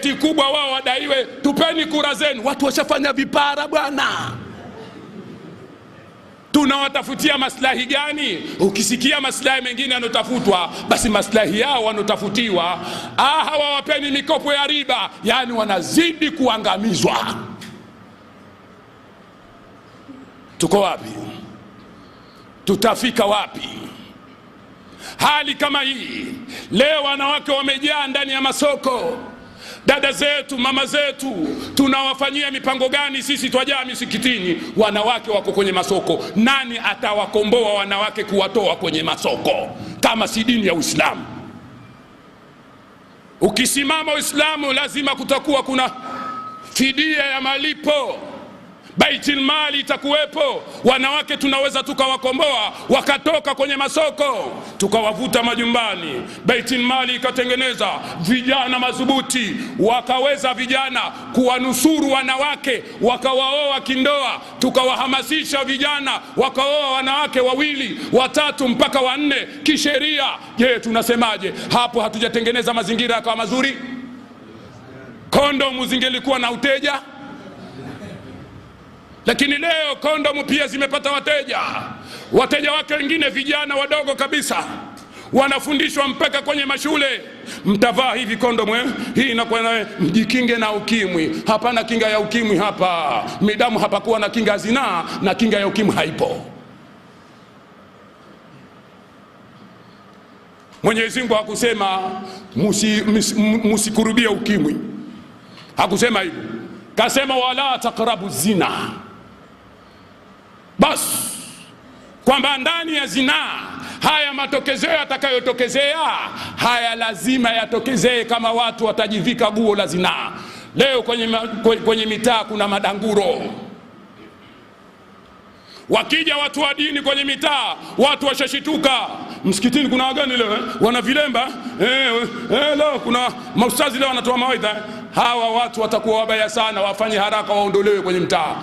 eti kubwa wao wadaiwe tupeni kura zenu. Watu washafanya vipara bwana. Tunawatafutia maslahi gani? Ukisikia maslahi mengine yanotafutwa, basi maslahi yao wanotafutiwa hawa wapeni mikopo ya riba, yani wanazidi kuangamizwa. Tuko wapi? Tutafika wapi? Hali kama hii leo, wanawake wamejaa ndani ya masoko. Dada zetu, mama zetu, tunawafanyia mipango gani? Sisi twajaa misikitini, wanawake wako kwenye masoko. Nani atawakomboa wanawake kuwatoa kwenye masoko kama si dini ya Uislamu? Ukisimama Uislamu, lazima kutakuwa kuna fidia ya malipo. Baitul mali itakuwepo. Wanawake tunaweza tukawakomboa wakatoka kwenye masoko, tukawavuta majumbani. Baitul mali ikatengeneza vijana madhubuti, wakaweza vijana kuwanusuru wanawake, wakawaoa kindoa. Tukawahamasisha vijana, wakaoa wanawake 2, 3 mpaka 4 kisheria. Je, tunasemaje hapo? Hatujatengeneza mazingira yakawa mazuri? Kondomu zingelikuwa na uteja. Lakini leo kondomu pia zimepata wateja. Wateja wake wengine vijana wadogo kabisa, wanafundishwa mpaka kwenye mashule, mtavaa hivi kondomu hii inakuwa na mjikinge na ukimwi. Hapana kinga ya ukimwi hapa. Midamu hapakuwa na kinga zinaa, na kinga ya ukimwi haipo. Mwenyezi Mungu hakusema musikurubie ukimwi, hakusema hivyo. Kasema wala taqrabu zina. Bas, kwamba ndani ya zinaa haya matokezeo yatakayotokezea, haya lazima yatokezee kama watu watajivika guo la zinaa. Leo kwenye mitaa kuna madanguro. Wakija watu wa dini kwenye mitaa, watu washashituka. Msikitini kuna wagani leo wana vilemba leo kuna maustazi leo wanatoa mawaidha. Hawa watu watakuwa wabaya sana, wafanye haraka waondolewe kwenye mtaa.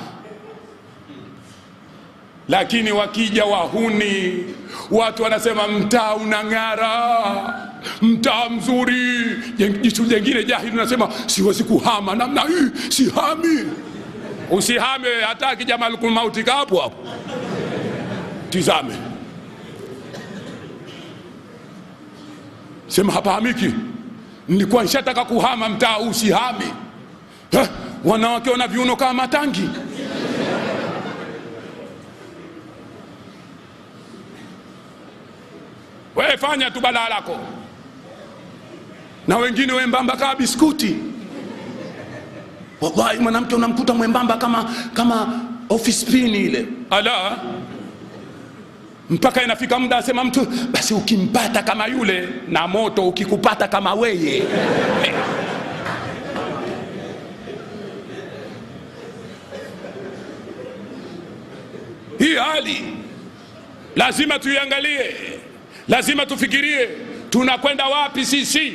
Lakini wakija wahuni, watu wanasema mtaa unang'ara, mtaa mzuri. Jitu jengine jahili unasema siwezi kuhama namna hii, sihami. Usihame, hata akija malakul mauti hapo hapo. Tizame, sema hapahamiki. Nilikuwa nishataka kuhama mtaa, usihami. Wanawake wana viuno kama matangi. Wewe fanya tu balaa lako. Na wengine wembamba kama biskuti. Wallahi mwanamke unamkuta mwembamba kama office pin ile. Ala. Mpaka inafika muda asema mtu, basi ukimpata kama yule na moto ukikupata kama weye. Hii hali lazima tuiangalie, lazima tufikirie tunakwenda wapi sisi.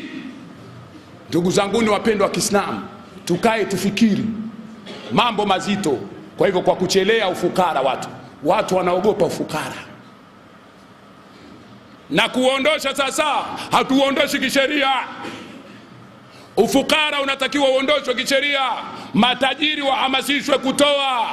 Ndugu zangu ni wapendwa wa Kiislamu, tukae tufikiri mambo mazito. Kwa hivyo kwa kuchelea ufukara, watu wanaogopa ufukara na kuondosha. Sasa hatuondoshi kisheria. Ufukara unatakiwa uondoshwe kisheria. Matajiri wahamasishwe kutoa.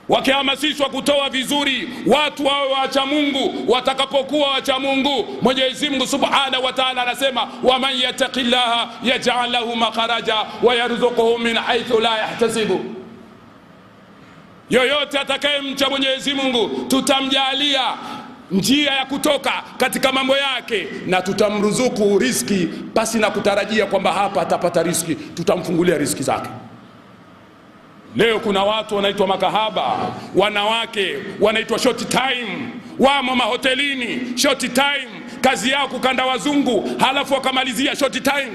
Wakihamasishwa kutoa vizuri, watu wawe wacha Mungu. Watakapokuwa wacha Mungu, Mwenyezi Mungu Subhanahu wa Ta'ala anasema waman yattaqillaha yaj'al lahu makharaja wa yarzuquhu min haythu la yahtasibu. Yoyote atakayemcha Mwenyezi Mungu tutamjalia njia ya kutoka katika mambo yake, na tutamruzuku riziki basi na kutarajia kwamba hapa atapata riziki, tutamfungulia riziki zake. Leo kuna watu wanaitwa makahaba, wanawake wanaitwa short time, wamo mahotelini short time, kazi yao kukanda wazungu, halafu wakamalizia short time.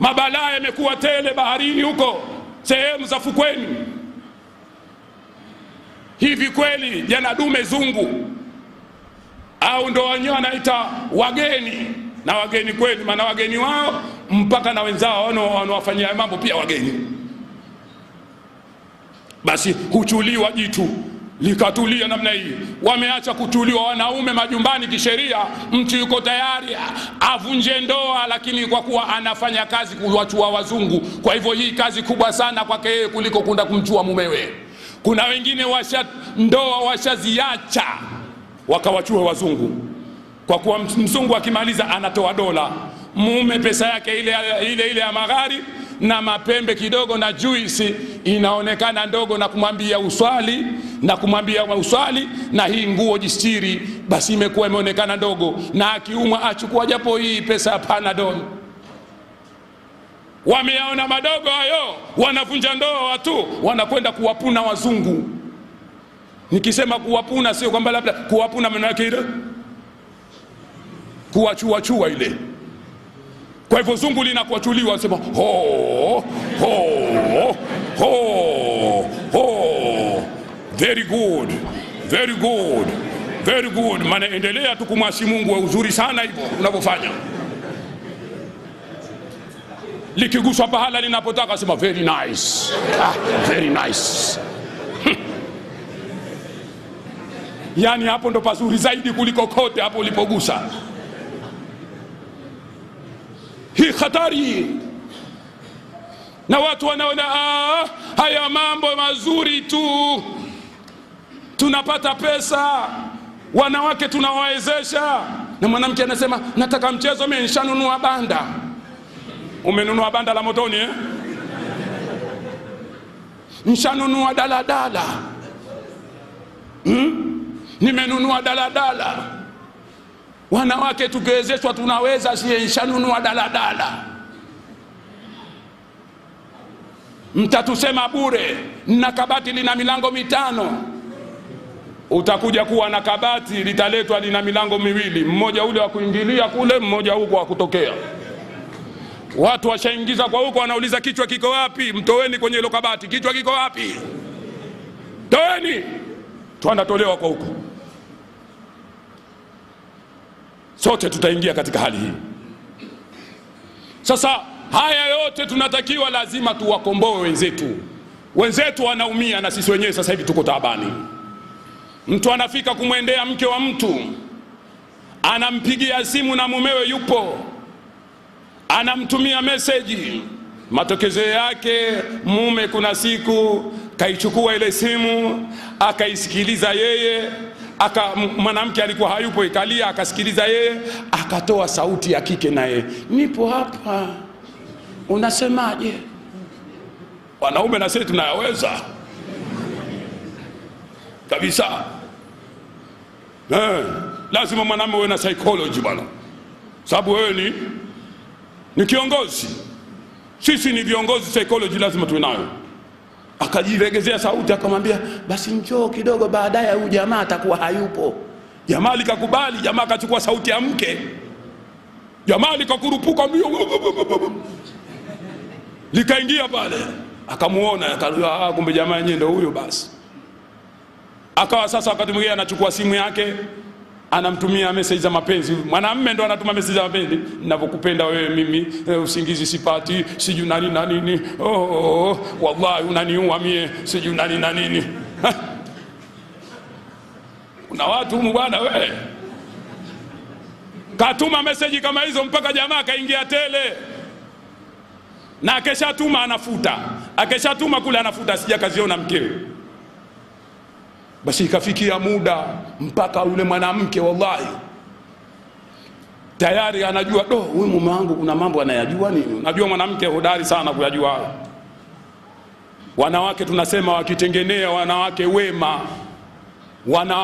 Mabalaa yamekuwa tele baharini huko, sehemu za fukweni. Hivi kweli jana dume zungu au ndo wenyewe wanaita wageni? Na wageni kweli, maana wageni wao mpaka na wenzao wanawafanyia mambo pia wageni. Basi huchuliwa jitu likatulia namna hii. Wameacha kutuliwa wanaume majumbani kisheria. Mtu yuko tayari avunje ndoa, lakini kwa kuwa anafanya kazi kuwachua wazungu, kwa hivyo hii kazi kubwa sana kwake yeye kuliko kwenda kumchua mumewe. Kuna wengine ndoa washaziacha wakawachua wazungu, kwa kuwa mzungu akimaliza anatoa dola, mume pesa yake ile ya magari na mapembe kidogo na juisi inaonekana ndogo, na kumwambia uswali na hii nguo jistiri, basi imekuwa imeonekana ndogo, na akiumwa achukua japo hii pesa ya Panadol. Wameyaona madogo hayo, wanavunja ndoa watu, wanakwenda kuwapuna wazungu. Nikisema kuwapuna sio kwamba labda kuwapuna maana yake ile kuwachua ile. Kwa hivyo zungu linakuachuliwa, wasema ho ho ho ho, very good, very good, very good. Maana endelea tu kumwasi Mungu, wa uzuri sana hivyo unavyofanya. Likiguswa pahala linapotaka sema very nice, very nice. Yani hapo ndo pazuri zaidi kuliko kote hapo ulipogusa. Hii hatari, na watu wanaona haya mambo mazuri tu, tunapata pesa, wanawake tunawawezesha. Na mwanamke anasema nataka mchezo, mimi nishanunua banda. Umenunua banda la motoni eh? Nishanunua daladala. Nimenunua daladala. Wanawake tukiwezeshwa tunaweza, si nishanunua daladala. Mtatusema bure, na kabati lina milango 5. Utakuja kuwa na kabati litaletwa lina milango 2, mmoja ule wa kuingilia kule, mmoja huko wa kutokea. Watu washaingiza kwa huko, wanauliza kichwa kiko wapi? Mtoweni kwenye hilo kabati, kichwa kiko wapi? Toeni. Tunatolewa kwa huko. Sote tutaingia katika hali hii. Sasa haya yote tunatakiwa lazima tuwakomboe wenzetu. Wenzetu wanaumia na sisi wenyewe sasa hivi tuko taabani. Mtu anafika kumwendea mke wa mtu, anampigia simu na mumewe yupo, anamtumia meseji. Matokeo yake mume kuna siku kaichukua ile simu akaisikiliza yeye, mwanamke alikuwa hayupo, ikalia, akasikiliza yeye, akatoa sauti ya kike naye, nipo hapa, unasemaje? Wanaume na sisi tunayaweza kabisa. Lazima mwanamume uwe na psychology bwana, sababu wewe ni kiongozi, sisi ni viongozi, psychology lazima tuwe nayo. Akajiregezea sauti, akamwambia basi njoo kidogo, baadaye huyu jamaa atakuwa hayupo. Jamaa likakubali, jamaa akachukua sauti ya mke, jamaa likakurupuka mbio, likaingia pale, akamuona, akajua kumbe jamaa yenyewe ndio huyo. Basi akawa sasa wakati mwingine anachukua simu yake, anamtumia message za mapenzi. Mwanamume ndo anatuma message za mapenzi, ninakupenda wewe mimi, usingizi sipati, siju nani na nini, wallahi unaniua mie, siju nani na nini. Kuna watu bwana wewe, katuma message kama hizo mpaka jamaa kaingia tele, na akeshatuma anafuta, akeshatuma kule anafuta, sija kaziona mkewe. Basi ikafikia muda mpaka yule mwanamke wallahi tayari anajua, huyu mume wangu kuna mambo anayajua nini. Unajua mwanamke hodari sana kuyajua. Wanawake tunasema wakitengenea wanawake wema.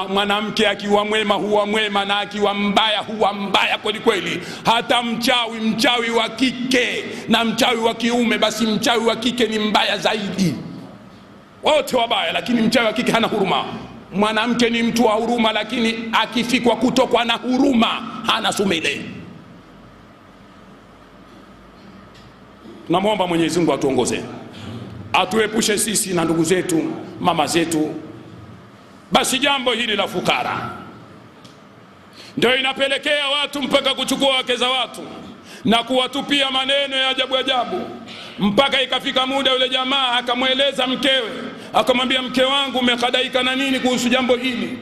Mwanamke akiwa mwema huwa mwema, na akiwa mbaya huwa mbaya kweli kweli. Hata mchawi wa kike na mchawi wa kiume, basi mchawi wa kike ni mbaya zaidi. Wote wabaya, lakini mchawi wa kike hana huruma. Mwanamke ni mtu wa huruma, lakini akifikwa kutokwa na huruma hana sumile. Tunamwomba Mwenyezi Mungu atuongoze, atuepushe sisi na ndugu zetu, mama zetu. Basi jambo hili la fukara ndio inapelekea watu mpaka kuchukua wake za watu na kuwatupia maneno ya ajabu ajabu, mpaka ikafika muda yule jamaa akamweleza mkewe, Akamwambia, mke wangu umekadaika na nini kuhusu jambo hili?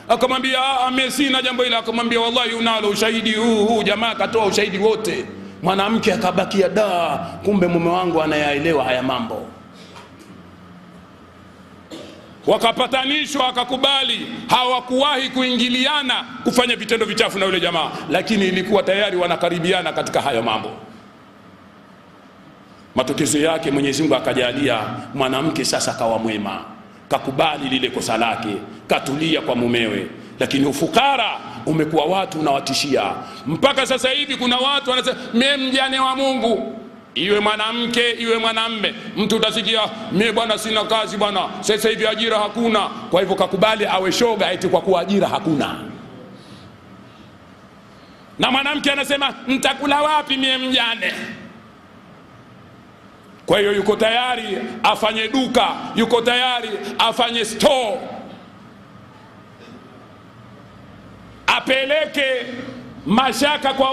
Akamwambia, sina jambo hili. Akamwambia, wallahi unalo ushahidi huu. Jamaa akatoa ushahidi wote. Mwanamke akabakia, kumbe mume wangu anayaelewa haya mambo. Wakapatanishwa, akakubali. Hawakuwahi kuingiliana kufanya vitendo vichafu na yule jamaa, lakini ilikuwa tayari wanakaribiana katika hayo mambo. Matokeo yake Mwenyezi Mungu akajalia mwanamke sasa kawa mwema, kakubali lile kosa lake, katulia kwa mumewe. Lakini ufukara umekuwa watu unawatishia. Mpaka sasa hivi kuna watu wanasema, mimi mjane wa Mungu. Iwe mwanamke iwe mwanamme, mtu utasikia, mimi bwana sina kazi bwana, sasa hivi ajira hakuna. Kwa hivyo kakubali awe shoga eti kwa kuwa ajira hakuna. Na mwanamke anasema, nitakula wapi mimi mjane? Kwa hiyo yuko tayari afanye duka, yuko tayari afanye store, apeleke mashaka kwa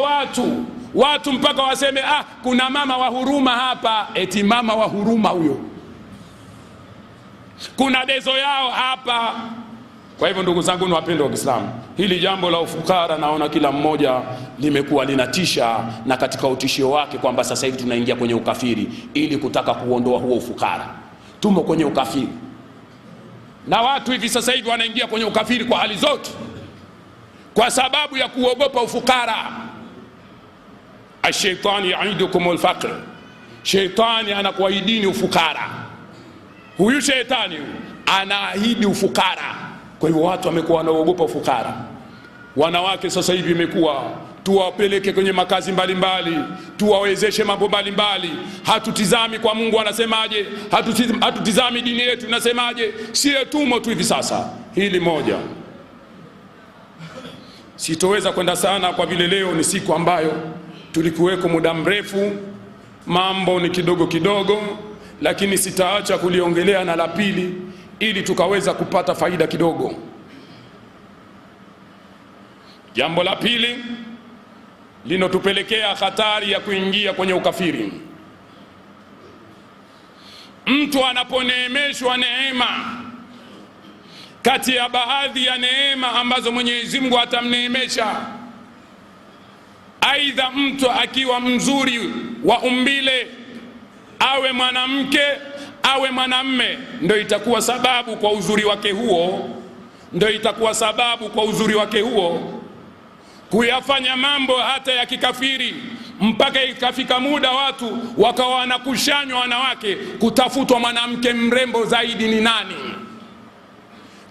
watu mpaka waseme, kuna mama wa huruma hapa. Eti mama wa huruma huyo, kuna dezo yao hapa. Kwa hivyo ndugu zangu ni wapendwa wa Kiislamu, hili jambo la ufukara naona kila mmoja limekuwa linatisha, na katika utishio wake kwamba sasa hivi tunaingia kwenye ukafiri. Ili kutaka kuondoa huo ufukara, tumo kwenye ukafiri, na watu hivi sasa hivi wanaingia kwenye ukafiri kwa hali zote kwa sababu ya kuogopa ufukara. Ashaitani yaidukum alfaqr, shaitani anakuahidini ufukara. Huyu shaitani anaahidi ufukara. Kwa hivyo watu wamekuwa wanaogopa ufukara. Wanawake sasa hivi imekuwa tuwapeleke kwenye makazi mbalimbali, tuwawezeshe mambo mbalimbali. Hatutizami kwa Mungu anasemaje, hatutizami dini yetu inasemaje, sie tumo tu hivi sasa. Hili moja. Sitoweza kwenda sana kwa vile leo ni siku ambayo tulikuweko muda mrefu, mambo ni kidogo kidogo, lakini sitaacha kuliongelea na la pili ili tukaweza kupata faida kidogo. Jambo la pili linotupelekea hatari ya kuingia kwenye ukafiri. Mtu anaponeemeshwa neema, kati ya baadhi ya neema ambazo Mwenyezi Mungu atamneemesha, aidha mtu akiwa mzuri wa umbile, awe mwanamke awe mwanamme, ndio itakuwa sababu kwa uzuri wake huo, kuyafanya mambo hata ya kikafiri, mpaka ikafika muda watu wakawa wanakushanywa wanawake kutafutwa mwanamke mrembo zaidi ni nani.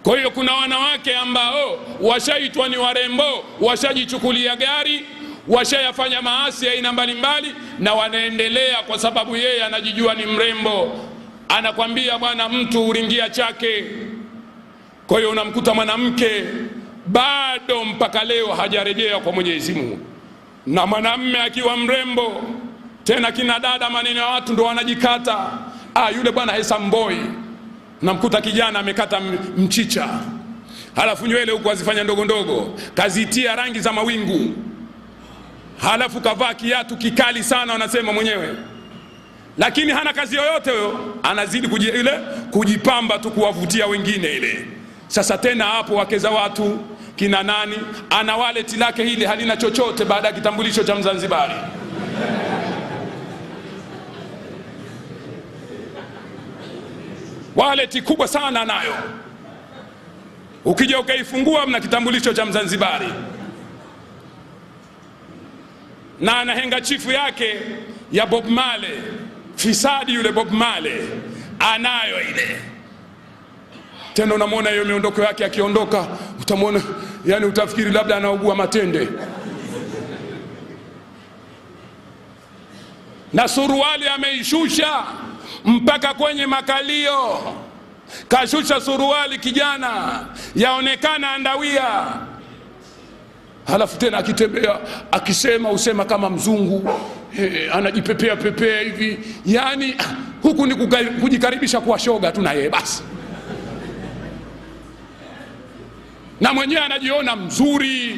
Kwa hiyo kuna wanawake ambao washaitwa ni warembo, washajichukulia gari, washayafanya maasi ya aina mbalimbali, na wanaendelea kwa sababu yeye anajijua ni mrembo. Anakwambia bwana, mtu uringia chake. Kwa hiyo unamkuta mwanamke bado mpaka leo hajarejea kwa Mwenyezi Mungu, na mwanamume akiwa mrembo tena, kina dada maneno ya watu ndo wanajikata, yule bwana hesamboi. Namkuta kijana amekata mchicha, halafu nywele huko azifanya ndogo ndogo, kazitia rangi za mawingu, halafu kavaa kiatu kikali sana, wanasema mwenyewe, lakini hana kazi yoyote huyo, anazidi kujipamba tu kuwavutia wengine ile. Sasa tena hapo wake za watu kina nani, ana wallet lake hili halina chochote baada ya kitambulisho cha Mzanzibari. Wallet kubwa sana nayo, ukija ukaifungua mna kitambulisho cha Mzanzibari, na ana handkerchief yake ya Bob Marley, fisadi yule Bob Marley anayo ile. Tena unamwona hiyo miondoko yake akiondoka, utamwona yani utafikiri labda anaugua matende. Na suruali ameishusha mpaka kwenye makalio, kashusha suruali kijana, yaonekana andawia. Halafu tena akitembea akisema usema kama mzungu, anajipepea pepea hivi, yani huku ni kujikaribisha kuwa shoga tu na yeye basi. Na mwenyewe anajiona mzuri,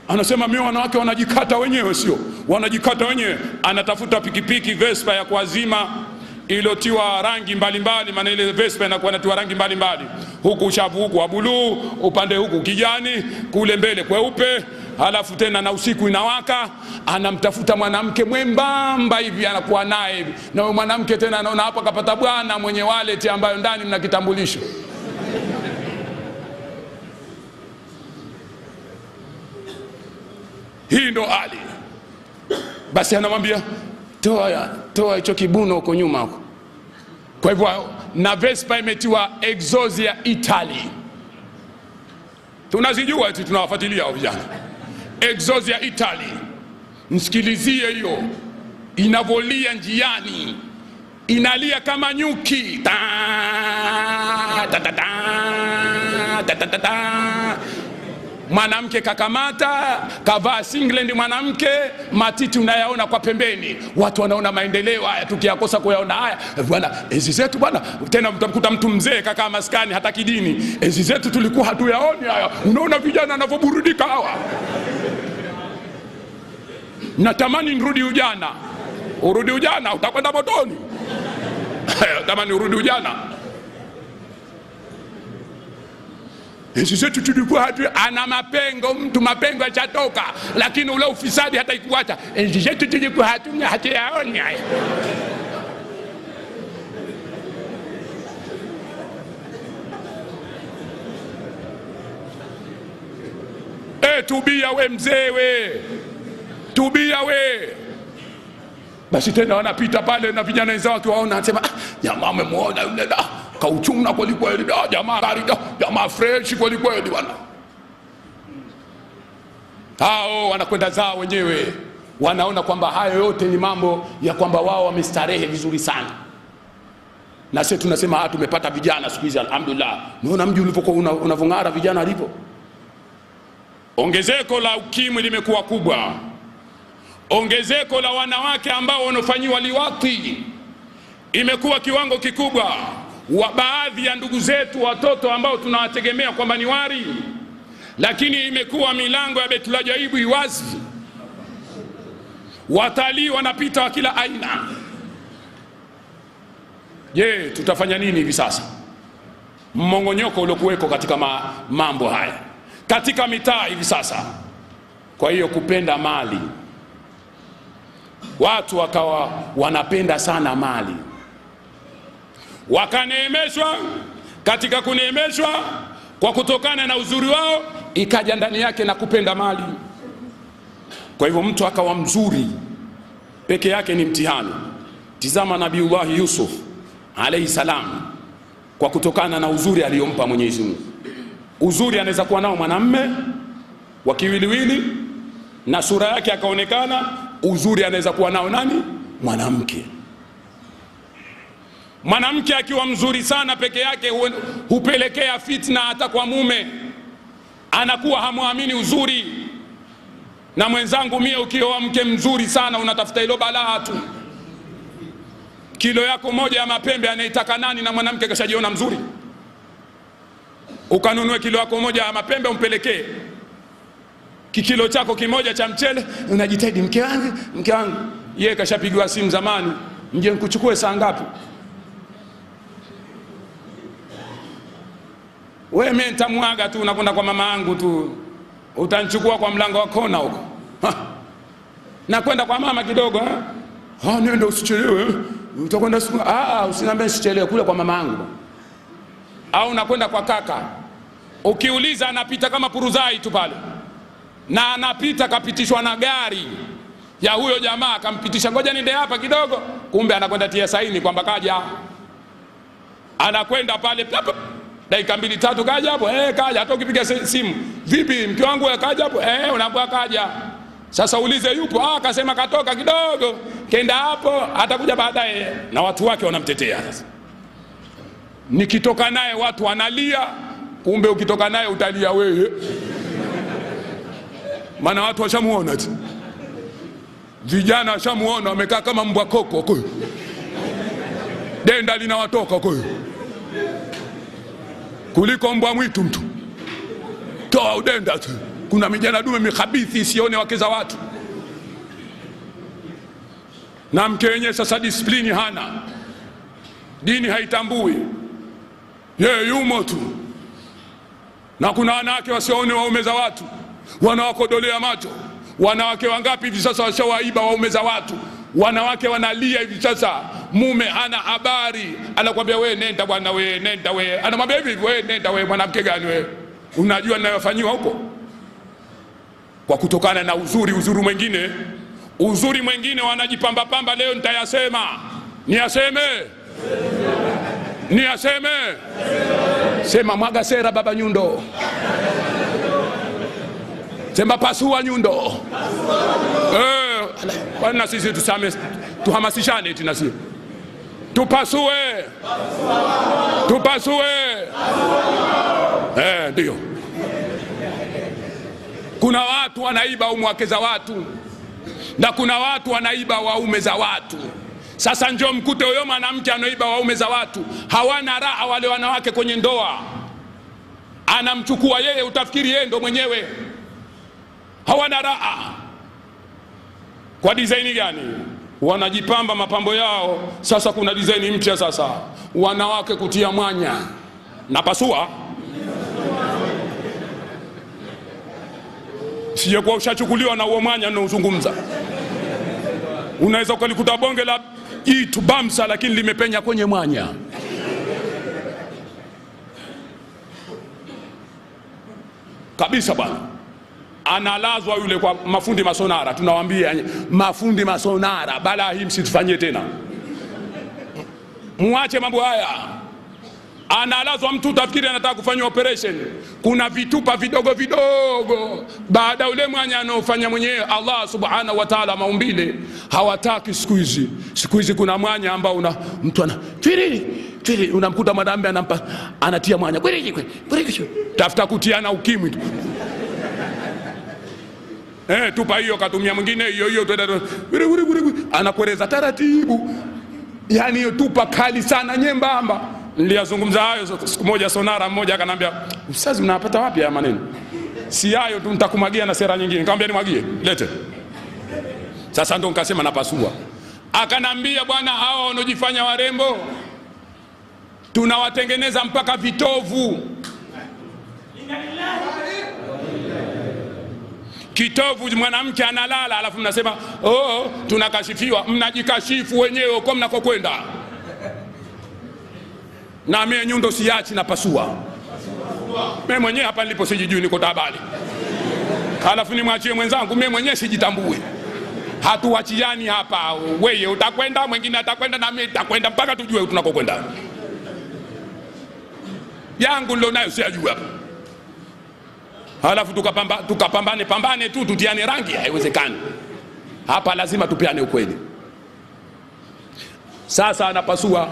anasema mimi wanawake wanajikata wenyewe. Sio wanajikata wenyewe, anatafuta pikipiki Vespa ya kuazima, ilotiwa rangi mbalimbali, maana ile Vespa inakuwa inatiwa rangi mbalimbali, huku shavu huku wa buluu, upande huku kijani, kule mbele kweupe, halafu tena na usiku inawaka. Anamtafuta mwanamke mwembamba hivi, anakuwa naye hivi, na huyo mwanamke tena anaona hapa kapata bwana mwenye wallet ambayo ndani mna kitambulisho. Hii ndo hali. Basi anamwambia toa hicho kibuno huko nyuma huko. Kwa hivyo na Vespa imetiwa exhaust ya Italy. Tunazijua eti tunawafuatilia hao vijana. Exhaust ya Italy. Msikilizie hiyo inavolia njiani, inalia kama nyuki. Ta ta ta ta ta ta ta. Mwanamke kakamata, kavaa singlet mwanamke, matiti unayaona kwa pembeni. Watu wanaona maendeleo haya, tukiyakosa kuyaona haya. Bwana, enzi zetu bwana, tena mtamkuta mtu mzee kaka maskani hata kidini. Enzi zetu tulikuwa hatuyaoni haya. Unaona vijana wanavyoburudika hawa. Natamani nirudi ujana. Urudi ujana utakwenda motoni. Natamani urudi ujana. Enzi zetu tulikuwa hatu, ana mapengo, mtu mapengo yachatoka, lakini ule ufisadi hata ikuacha. Enzi zetu tulikuwa hatuna hatuyaoni haya. Tubia we mzee we, tubia we. Basi tena wanapita pale na vijana wenzao wakiwaona, anasema jamaa amemuona yule da kauchuna kweli kweli, da jamaa barida, jamaa fresh kweli kweli bwana. Hao wanakwenda zao wenyewe, wanaona kwamba hayo yote ni mambo ya kwamba wao wamestarehe vizuri sana. Na sisi tunasema tumepata vijana siku hizi alhamdulillah. Unaona mji ulivyokuwa unavongara vijana alipo. Ongezeko la ukimwi limekuwa kubwa. Ongezeko la wanawake ambao wanafanyiwa liwati imekuwa kiwango kikubwa. Wa baadhi ya ndugu zetu watoto ambao tunawategemea kwamba ni wari, lakini imekuwa milango ya Baitul Ajaibu iwazi. Watalii wanapita wa kila aina. Je, tutafanya nini hivi sasa? Mmongonyoko uliokuweko katika mambo haya katika mitaa hivi sasa. Kwa hiyo kupenda mali, watu wakawa wanapenda sana mali, wakaneemeshwa. Katika kuneemeshwa kwa kutokana na uzuri wao, ikaja ndani yake na kupenda mali. Kwa hivyo mtu akawa mzuri peke yake ni mtihani. Tizama Nabiullahi Yusuf alayhi salam, kwa kutokana na uzuri aliyompa Mwenyezi Mungu. Uzuri anaweza kuwa nao mwanamme wa kiwiliwili na sura yake akaonekana. Uzuri anaweza kuwa nao nani? Mwanamke. Mwanamke akiwa mzuri sana peke yake hupelekea fitna hata kwa mume, anakuwa hamuamini uzuri. Na mwenzangu mie, ukioa mke mzuri sana unatafuta hilo balaa tu. Kilo yako moja ya mapembe anaitaka nani na mwanamke kashajiona mzuri? Ukanunue kilo yako moja ya mapembe umpelekee. Kikilo chako kimoja cha mchele unajitahidi, mke wangu yeye kashapigwa simu zamani, nje nikuchukue saa ngapi? Wewe mimi nitamwaga tu, unakwenda kwa mama yangu tu, utanichukua kwa mlango wa kona huko. Nakwenda kwa mama kidogo, nenda usichelewe, utakwenda siku. Usiniambie usichelewe, kule kwa mama yangu. Au nakwenda kwa kaka, ukiuliza anapita kama puruzai tu pale, na anapita kapitishwa na gari ya huyo jamaa, akampitisha, ngoja niende hapa kidogo, kumbe anakwenda tia saini kwamba kaja. Anakwenda pale dakika 2-3 kaja hapo, kaja. Hata ukipiga simu, vipi mke wangu kaja hapo, unaambia kaja. Sasa ulize yupo, akasema katoka kidogo, kenda hapo, atakuja baadaye. Na watu wake wanamtetea. Sasa nikitoka naye watu wanalia, kumbe ukitoka naye utalia wewe. Maana watu washamuona tu, vijana washamuona wamekaa kama mbwa koko kwa denda linawatoka kwa kuliko mbwa mwitu. Mtu toa udenda tu. Kuna mijana dume mikhabithi isione wake za watu, na mke wenyewe sasa disiplini hana. dini haitambui, yeye yumo tu. Na kuna wanawake wasione waume za watu, wanawakodolea macho. Wanawake wangapi hivi sasa washawaiba waume za watu? Wanawake wanalia hivi sasa, mume ana habari, anakuambia wewe nenda bwana, wewe nenda wewe, anamwambia hivi wewe nenda wewe. Mwanamke gani wewe? Unajua ninayofanywa huko? Kwa kutokana na uzuri mwingine wanajipamba pamba. Leo nitayasema, niyaseme. Sema mwaga sera baba Nyundo, sema pasua Nyundo. Bwana sisi tuhamasishane eti nasi tupasue. Ndio. Kuna watu wanaiba wake za watu na kuna watu wanaiba waume za watu. Sasa njoo mkute huyo mwanamke anaiba waume za watu, hawana raha wale wanawake kwenye ndoa. Anamchukua yeye, utafikiri yeye ndo mwenyewe. Hawana raha. Kwa design gani? Wanajipamba mapambo yao. Sasa kuna design mpya sasa, wanawake kutia mwanya na pasua. Sije kwa ushachukuliwa na huo mwanya unaozungumza. Unaweza ukalikuta bonge la jitu bamsa, lakini limepenya kwenye mwanya. Kabisa bwana. Analazwa yule kwa mafundi masonara. Tunawaambia mafundi masonara, bala hii msitufanyie tena, muache mambo haya. Analazwa mtu utafikiri anataka kufanya operation. Kuna vitupa vidogo vidogo baada ule mwanya anaofanya mwenyewe Allah subhanahu wa ta'ala. Maumbile hawataki siku hizi. Kuna mwanya ambao mtu ana twiri, unamkuta madambe anampa, anatia mwanya tafuta kutiana ukimwi tu. Tupa hiyo katumia mwingine hiyo anakwereza taratibu. Yani hiyo tupa kali sana nyembamba. Niliyazungumza hayo siku moja, sonara mmoja akanambia, "Ustazi mnapata wapi haya maneno?" Si hayo tu, nitakumagia na sera nyingine. Nikamwambia nimwagie, lete. Sasa ndo nikasema napasua. Akanambia, bwana, hao wanojifanya warembo tunawatengeneza mpaka vitovu. Kitovu mwanamke analala, alafu mnasema tunakashifiwa. Mnajikashifu wenyewe kwa mnakokwenda. Na mimi Nyundo siachi na pasua. Mimi mwenyewe hapa nilipo sijijui, niko tabali. Alafu nimwachie mwenzangu, mimi mwenyewe sijitambui. Hatuachiani hapa. Wewe utakwenda, mwingine atakwenda, na mimi nitakwenda mpaka tujue tunakokwenda. Yangu ndio nayo sijui hapa. Alafu tukapambane tu, tutiane rangi, haiwezekani. Hapa lazima tupeane ukweli. Sasa anapasua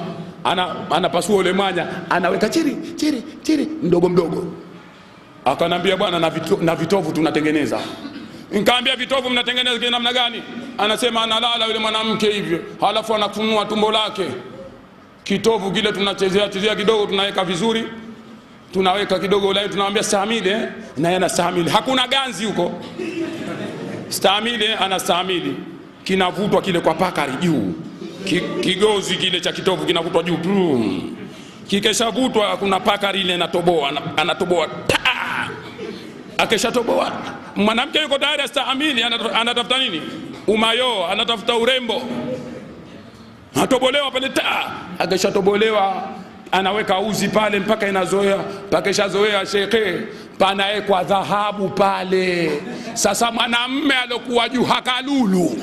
ule mwanya, anaweka chiri mdogo. Akanambia, bwana, na vitovu tunatengeneza. Nikamwambia, vitovu mnatengeneza kwa namna gani? Anasema analala yule mwanamke hivyo, halafu anafunua tumbo lake. Kitovu kile tunachezea kidogo, tunaweka vizuri, tunaweka kidogo ulai, tunamwambia stahimili, na yeye anastahimili. Hakuna ganzi huko. Stahimili, anastahimili. Kinavutwa kile kwa pakari juu. Kigozi kile cha kitovu kinavutwa juu. Kikeshavutwa kuna pakari ile anatoboa. Akishatoboa, mwanamke yuko tayari astahimili. Anatafuta nini? Umayo, anatafuta urembo. Atobolewa pale akishatobolewa, anaweka uzi pale mpaka inazoea. Pakishazoea shekhe, panaekwa dhahabu pale. Sasa mwanamume alokuwa juu hakalulu,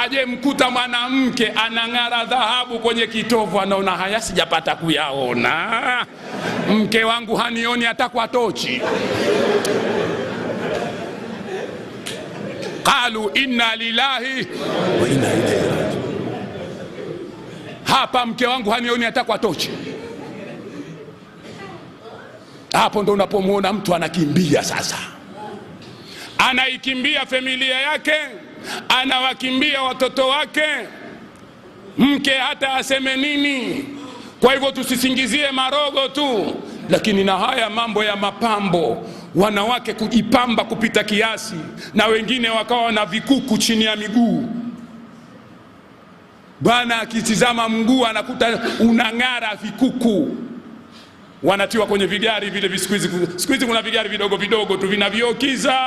aje mkuta mwanamke anang'ara dhahabu kwenye kitovu, anaona haya sijapata kuyaona. Mke wangu hanioni hata kwa tochi. Qalu inna lillahi wa inna ilaihi raji'un. Hapa mke wangu hanioni hata kwa tochi. Hapo ndo unapomuona mtu anakimbia sasa. Anaikimbia familia yake, anawakimbia watoto wake. Mke hata aseme nini. Kwa hivyo tusisingizie marogo tu, lakini na haya mambo ya mapambo, wanawake kujipamba kupita kiasi, na wengine wakawa na vikuku chini ya miguu. Bwana akitizama mguu anakuta unang'ara vikuku. Wanatiwa kwenye vigari vile siku hizi kuna vigari vidogo vidogo tu vinavyokiza.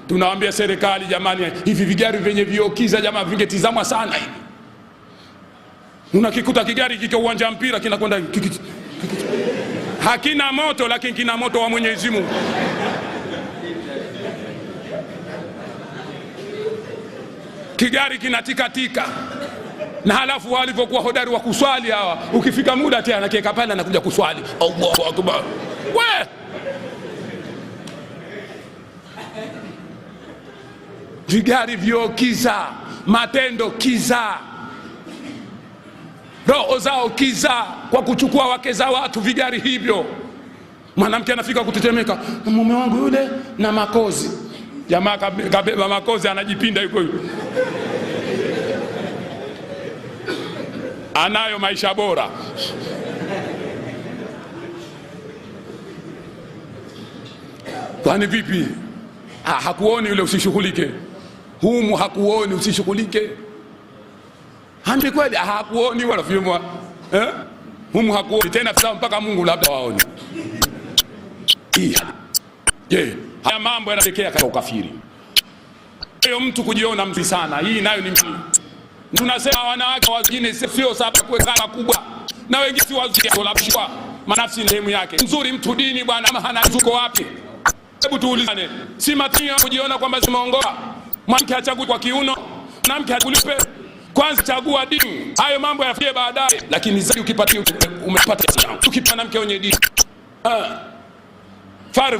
Tunawaambia serikali, jamani, hivi vigari vyenye viokiza jamaa vingetizamwa sana hivi. Unakikuta kigari kiko uwanja mpira kinakwenda hakina moto, lakini kina moto wa Mwenyezi Mungu. Kigari kinatikatika. Na halafu walivyokuwa hodari wa kuswali hawa, ukifika muda tena anakiweka pale anakuja kuswali. Allahu Akbar. We vigari vyokiza, matendo kiza, roho zao kiza, kwa kuchukua wake za watu vigari hivyo. Mwanamke anafika kutetemeka, mume wangu yule na makozi. Jamaa kabeba makozi, anajipinda yuko yuko, anayo maisha bora. Kwani vipi? Hakuoni yule, usishughulike. Humu hakuoni, usishughulike. Hambi kweli hakuoni wala fiumwa. Humu hakuoni tena mpaka Mungu labda waone. Haya mambo yanatokea katika ukafiri. Hiyo mtu kujiona mzuri sana, hii nayo ni mzuri. Tunasema wanawake wengine sio sababu kuweka kubwa, na wengine si wazuri kulabishwa. Manafsi ni sehemu yake. Mzuri mtu dini bwana, ama hana zuko wapi? Hebu tuulizane, si matini kujiona kwamba zimeongoka. Mwanamke hachagui kwa kiuno, mwanamke hakulipe. Kwanza chagua dini, hayo mambo yafie baadaye. Lakini zaidi ukipatia umepata Islam. Ukipata mke mwenye dini,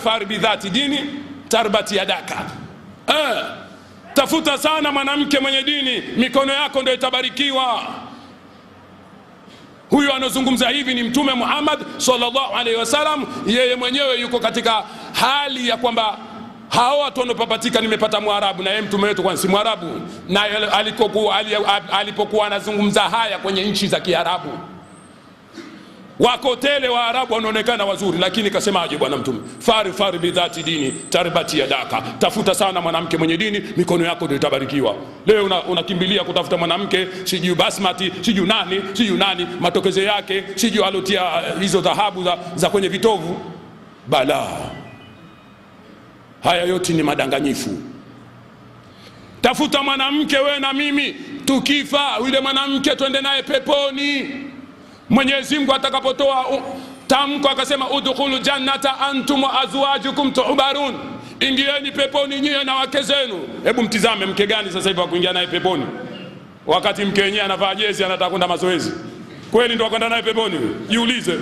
far bidhati dini tarbati yadaka. Tafuta sana mwanamke mwenye dini, mikono yako ndio itabarikiwa. Huyu anazungumza hivi ni Mtume Muhammad sallallahu alaihi wasallam. Yeye mwenyewe yuko katika hali ya kwamba hao watu wanopapatika, nimepata Mwarabu, na yeye mtume wetu kwa si Mwarabu, na alipokuwa anazungumza haya kwenye nchi za Kiarabu, wako tele wa Arabu wanaonekana wazuri, lakini kasemaje bwana Mtume? Fari bidhati dini tarbati yadaka. Tafuta sana mwanamke mwenye dini, mikono yako ndio itabarikiwa. Leo unakimbilia kutafuta mwanamke sijui basmati, sijui nani, matokeo yake sijui alotia hizo dhahabu za kwenye vitovu. Bala haya yote ni madanganyifu. Tafuta mwanamke, we na mimi tukifa yule mwanamke twende naye peponi. Mwenyezi Mungu atakapotoa tamko akasema udkhulu jannata antum wa azwajukum tuhbarun, ingieni peponi nyie na wake zenu. Hebu mtizame mke gani sasa hivi wa kuingia naye peponi, wakati mke wenyewe anavaa jezi anataka kwenda mazoezi? Kweli ndio kwenda naye peponi? Jiulize,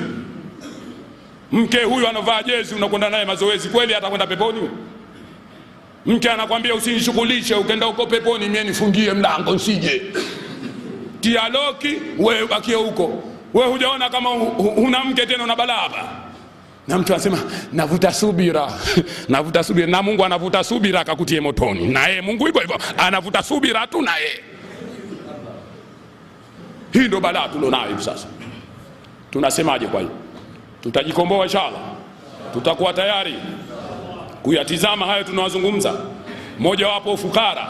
mke huyu anavaa jezi unakwenda naye mazoezi, kweli atakwenda peponi? Mke anakuambia usinishughulishe, ukenda uko peponi mimi nifungie mlango nsije, tia loki, wewe bakie huko. Wewe hujaona kama huna mke tena una balaa hapa? Na mtu anasema navuta subira navuta subira, na Mungu anavuta subira akakutie motoni, na yeye Mungu hivyo hivyo anavuta subira tu na yeye. Hii ndio balaa tulionayo hivi sasa. Tunasemaje? Kwa hiyo tutajikomboa inshallah, tutakuwa tayari kuyatizama hayo tunawazungumza. Moja wapo ufukara,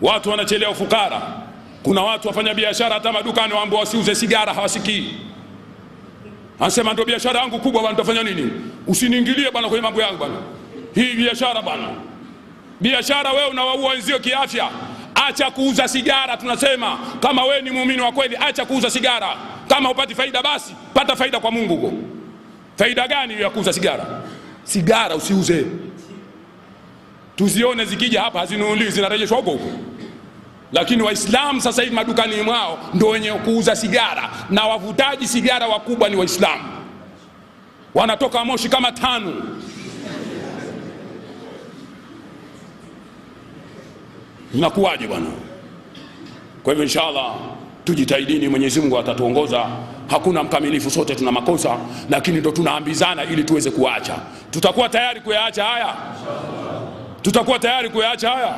watu wanachelea ufukara. Kuna watu wafanya biashara hata madukani waambiwa wasiuze sigara, hawasikii. Anasema ndio biashara yangu kubwa bwana, nitafanya nini? Usiniingilie bwana kwenye mambo yangu bwana, hii biashara bwana. Biashara wewe unawaua wenzio kiafya. Acha kuuza sigara. Tunasema kama wewe ni muumini wa kweli, acha kuuza sigara. Kama upati faida, basi pata faida kwa Mungu huko. Faida gani ya kuuza sigara? Sigara usiuze. Tuzione zikija hapa hazinunuliwi, zinarejeshwa huko huko. Lakini Waislamu sasa hivi madukani mwao ndio wenye kuuza sigara, na wavutaji sigara wakubwa ni Waislamu. Wanatoka moshi kama tano. Inakuwaje bwana? Kwa hivyo inshallah tujitahidini, Mwenyezi Mungu atatuongoza. Hakuna mkamilifu, sote tuna makosa, lakini ndio tunaambizana ili tuweze kuacha. Tutakuwa tayari kuyaacha haya? Tutakuwa tayari kuyaacha haya?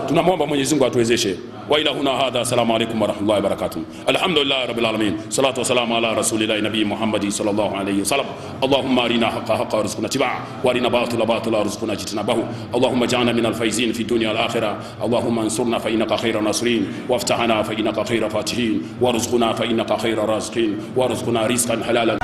Tunamwomba Mwenyezi Mungu atuwezeshe. وإلى هنا هذا. السلام عليكم ورحمة الله وبركاته. الحمد لله رب العالمين، صلاة والسلام على رسول الله نبي محمد صلى الله عليه وسلم. اللهم أرنا حق حقا وارزقنا اتباعه، وأرنا باطل باطلا وارزقنا اجتنابه. اللهم اجعلنا من الفائزين في الدنيا والآخرة. اللهم انصرنا فإنك خير الناصرين، وافتحنا فإنك خير فاتحين، وارزقنا فإنك خير الرازقين، وارزقنا رزقا حلالا.